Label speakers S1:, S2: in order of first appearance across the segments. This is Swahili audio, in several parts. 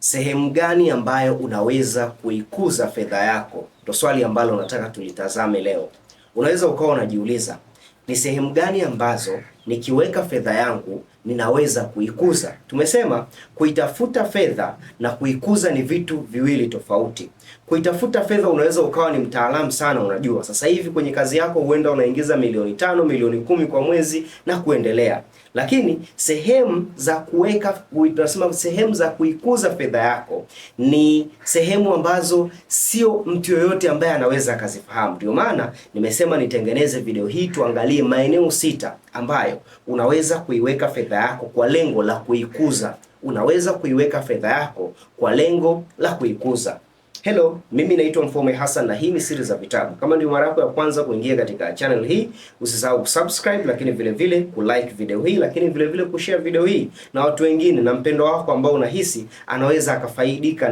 S1: Sehemu gani ambayo unaweza kuikuza fedha yako? Ndio swali ambalo nataka tulitazame leo. Unaweza ukawa unajiuliza, ni sehemu gani ambazo nikiweka fedha yangu ninaweza kuikuza? Tumesema kuitafuta fedha na kuikuza ni vitu viwili tofauti. Kuitafuta fedha unaweza ukawa ni mtaalamu sana, unajua sasa hivi kwenye kazi yako huenda unaingiza milioni 5, milioni 10 kwa mwezi na kuendelea. Lakini sehemu za kuweka, tunasema sehemu za kuikuza fedha yako ni sehemu ambazo sio mtu yoyote ambaye anaweza akazifahamu. Ndio maana nimesema nitengeneze video hii tuangalie maeneo 6 ambayo unaweza kuiweka fedha yako kwa lengo la kuikuza. Unaweza kuiweka fedha yako kwa lengo la kuikuza. Hello, mimi naitwa Mfaume Hassan na hii ni Siri za Vitabu. Kama ndio mara yako ya kwanza kuingia katika channel hii, usisahau kusubscribe, lakini vile vile kulike video hii, lakini vile vile kushare video hii na watu wengine na mpendo wako ambao unahisi anaweza akafaidika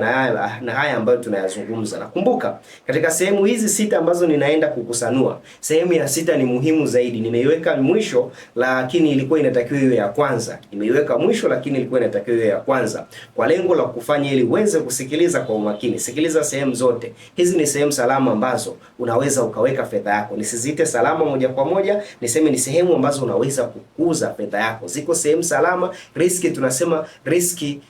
S1: na haya ambayo tunayazungumza. Na kumbuka, katika sehemu hizi 6 ambazo ninaenda kukusanua, sehemu ya 6 ni muhimu zaidi. Nimeiweka mwisho lakini ilikuwa inatakiwa iwe ya kwanza. Nimeiweka mwisho lakini ilikuwa inatakiwa iwe ya kwanza, kwa lengo la kufanya ili uweze kusikiliza kwa umakini. Sikiliza sehemu zote. Hizi ni sehemu salama ambazo unaweza ukaweka fedha yako. Nisizite salama moja kwa moja, niseme ni sehemu ambazo unaweza kukuza fedha yako. Ziko sehemu salama. Riski, tunasema riski,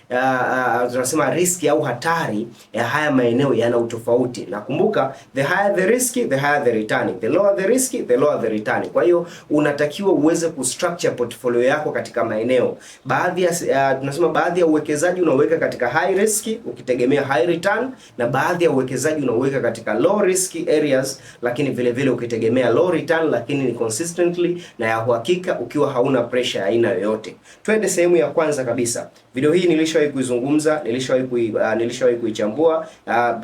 S1: riski au hatari ya haya maeneo yana utofauti. Na kumbuka, the higher the risk, the higher the return. The lower the risk, the lower the return. Kwa hiyo unatakiwa uweze kustructure portfolio yako katika maeneo. Baadhi ya uwekezaji unaweka katika high risk ukitegemea high return, na baadhi ya uwekezaji unaweka katika low risk areas, lakini vile vile ukitegemea low return, lakini ni consistently na ya uhakika ukiwa hauna pressure ya aina yoyote. Twende sehemu ya kwanza kabisa. Video hii nilishawahi kuizungumza, nilishawahi kuichambua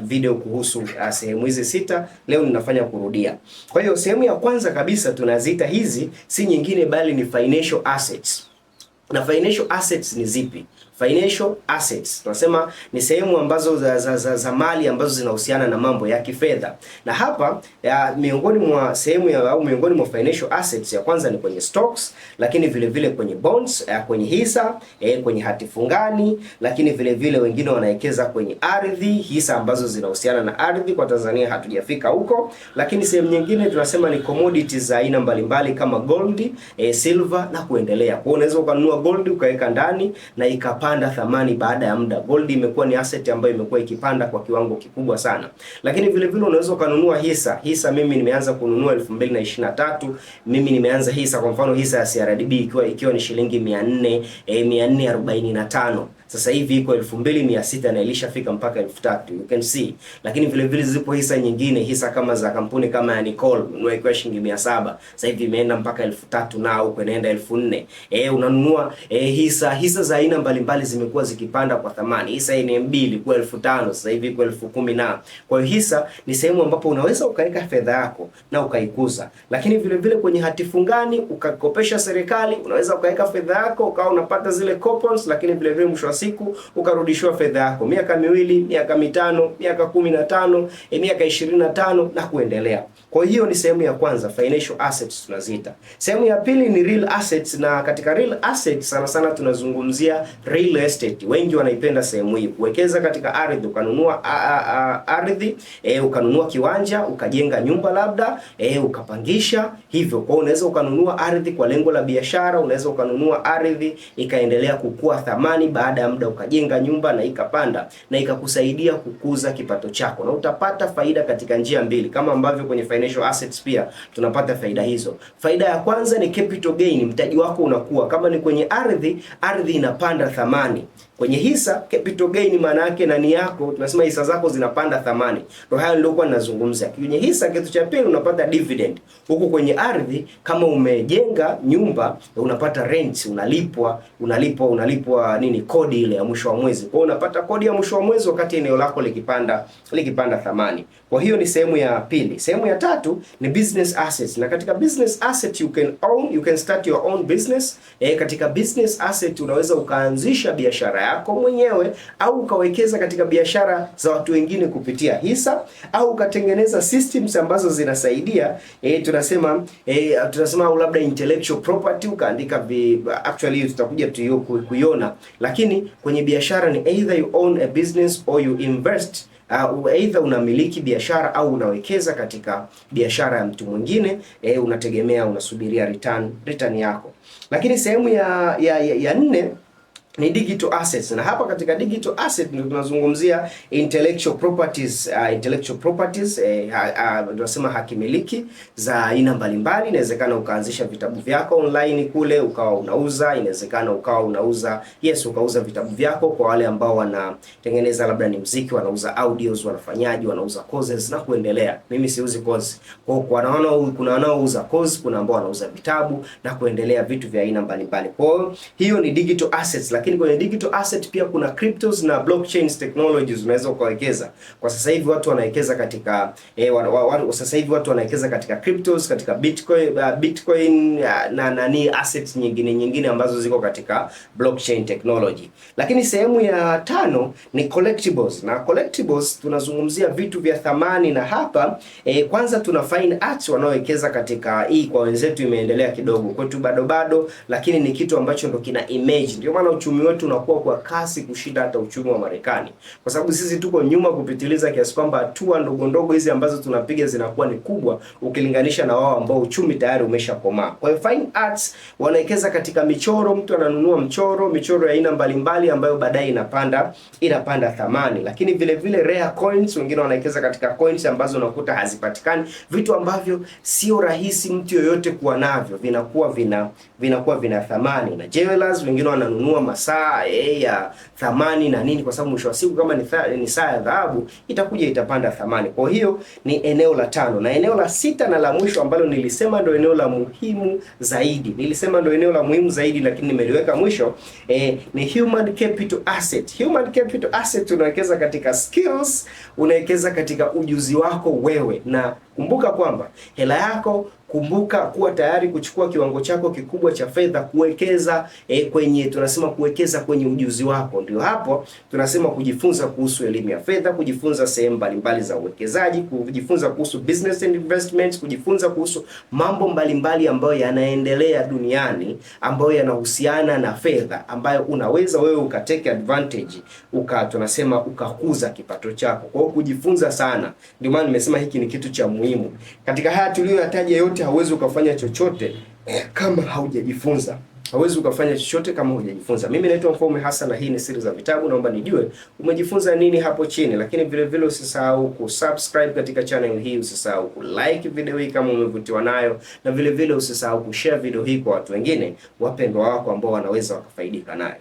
S1: video kuhusu sehemu hizi 6. Leo ninafanya kurudia. Kwa hiyo sehemu ya kwanza kabisa tunaziita, hizi si nyingine bali ni financial assets. Na financial assets ni zipi? Financial assets tunasema ni sehemu ambazo za mali ambazo zinahusiana na mambo ya kifedha. Na hapa miongoni mwa miongoni mwa financial assets ya kwanza ni kwenye stocks, lakini vile vile kwenye bonds, kwenye hisa, kwenye hati fungani, lakini vile vile wengine wanawekeza kwenye ardhi, hisa ambazo zinahusiana na ardhi. Kwa Tanzania hatujafika huko, lakini sehemu nyingine tunasema ni commodities za aina mbalimbali kama gold, silver na kuendelea. Kwa hiyo unaweza ukanunua gold ukaweka ndani na ikapanda thamani baada ya muda. Gold imekuwa ni asset ambayo imekuwa ikipanda kwa kiwango kikubwa sana. Lakini vile vile unaweza ukanunua hisa. Hisa mimi nimeanza kununua 2023. Mimi nimeanza hisa, kwa mfano hisa ya CRDB ikiwa ni shilingi 445. Sasa hivi iko 2600 na ilishafika mpaka 3000, you can see. Lakini vile vile zipo hisa nyingine, hisa kama za kampuni kama ya Nicole, ununua kwa shilingi 700, sasa hivi imeenda mpaka 3000 na huko inaenda 4000. Unanunua hisa za aina mbalimbali zimekuwa zikipanda kwa thamani. Hisa NMB ilikuwa 5000, sasa hivi iko 10000 na. Kwa hiyo hisa ni sehemu ambapo unaweza ukaweka fedha yako na ukaikuza. Lakini vile vile kwenye hati fungani, ukakopesha serikali, unaweza ukaweka fedha yako ukawa unapata zile coupons, lakini vile vile mwisho siku ukarudishwa fedha yako miaka 2, miaka 5, miaka 15, miaka 25 na kuendelea. Kwa hiyo ni sehemu ya kwanza, financial assets tunaziita. Sehemu ya pili ni real assets, na katika real assets sana sana tunazungumzia real estate. Wengi wanaipenda sehemu hii, kuwekeza katika ardhi. Ukanunua ardhi, ukanunua kiwanja, ukajenga nyumba labda, ukapangisha hivyo. Kwa unaweza ukanunua ardhi kwa lengo la biashara, unaweza ukanunua ardhi ikaendelea kukua thamani, baada ya muda ukajenga nyumba na ikapanda na ikakusaidia kukuza kipato chako, na utapata faida katika njia mbili, kama ambavyo kwenye financial assets pia tunapata faida hizo. Faida ya kwanza ni capital gain, mtaji wako unakuwa. Kama ni kwenye ardhi inapanda thamani. Kwenye hisa, capital gain maana yake nani yako, tunasema hisa zako zinapanda thamani. Ndio hayo nilikuwa ninazungumzia. Kwenye hisa kitu cha pili unapata dividend. Huko kwenye ardhi, kama umejenga nyumba unapata rent, unalipwa nini, kodi ile ya mwisho wa mwezi. Kwa hiyo unapata kodi ya mwisho wa mwezi wakati eneo lako likipanda thamani. Kwa hiyo ni sehemu ya pili. Sehemu ya tatu ni business assets. Na katika business asset you can start your own business. Katika business asset unaweza ukaanzisha biashara yako mwenyewe, au ukawekeza katika biashara za watu wengine kupitia hisa, au ukatengeneza systems ambazo zinasaidia tunasema au labda intellectual property ukaandika actually tutakuja kuiona, lakini kwenye biashara ni either you own a business or you invest. Either unamiliki biashara au unawekeza katika biashara ya mtu mwingine, unategemea unasubiria return yako. Lakini sehemu ya nne ni digital assets, na hapa katika digital asset ndio tunazungumzia intellectual properties. Tunasema hakimiliki za aina mbalimbali. Inawezekana ukaanzisha vitabu vyako online kule ukawa unauza, inawezekana ukawa unauza ukauza vitabu vyako kwa wale ambao wanatengeneza labda ni muziki, wanauza audios, wanafanyaji, wanauza courses na kuendelea. Mimi siuzi course. Kuna wanaouza course, kuna ambao wanauza vitabu na kuendelea, vitu vya aina mbalimbali. Kwa hiyo ni digital assets. Lakini kwenye digital asset pia kuna cryptos na blockchain technologies unaweza ukawekeza. Kwa sasa hivi watu wanawekeza katika watu wanawekeza katika cryptos, katika Bitcoin na assets nyingine ambazo ziko katika blockchain technology. Lakini sehemu ya tano ni collectibles. Na collectibles tunazungumzia vitu vya thamani, na hapa kwanza tuna fine arts wanaowekeza katika hii. Kwa wenzetu imeendelea kidogo, kwetu bado, lakini ni kitu ambacho ndo kina image. Ndio maana uchumi wetu unakuwa kwa kasi kushinda hata uchumi wa Marekani, kwa sababu sisi tuko nyuma kupitiliza kiasi kwamba hatua ndogo hizi ambazo tunapiga zinakuwa ni kubwa ukilinganisha na wao ambao uchumi tayari umeshakomaa. Kwa hiyo fine arts wanawekeza katika michoro. Mtu ananunua michoro ya aina mbalimbali ambayo baadaye inapanda thamani. Lakini vile rare coins, wengine wanawekeza katika coins ambazo unakuta hazipatikani, vitu ambavyo sio rahisi mtu yoyote kuwa navyo, vinakuwa vina thamani. Na jewelers, wengine wananunua masaa ya thamani na nini, kwa sababu mwisho wa siku kama ni saa ya dhahabu itakuja itapanda thamani. Kwa hiyo ni eneo la tano. Na eneo la sita na la mwisho ambalo nilisema ndio eneo la muhimu zaidi, lakini nimeliweka mwisho, ni human capital asset. Human capital asset unawekeza katika skills, unawekeza katika ujuzi wako wewe, na kumbuka kwamba hela yako, kumbuka kuwa tayari kuchukua kiwango chako kikubwa cha fedha kuwekeza kuwekeza kwenye ujuzi wako. Ndio hapo tunasema kujifunza kuhusu elimu ya fedha, kujifunza sehemu mbalimbali za uwekezaji, kujifunza kuhusu business and investments, kujifunza kuhusu mambo mbalimbali ambayo yanaendelea duniani ambayo yanahusiana na fedha, ambayo unaweza wewe ukatake advantage, ukakuza kipato chako. Kwa hiyo kujifunza sana. Ndio maana nimesema hiki ni kitu cha muhimu. Katika haya tuliyoyataja yote, hauwezi ukafanya chochote kama haujajifunza. Mimi naitwa Mfaume Hassan na hii ni Siri za Vitabu. Naomba nijue umejifunza nini hapo chini, lakini vile usisahau kusubscribe katika channel hii, usisahau kulike video hii kama umevutiwa nayo, na vile usisahau kushare video hii kwa watu wengine wapendwa wako ambao wanaweza wakafaidika nayo.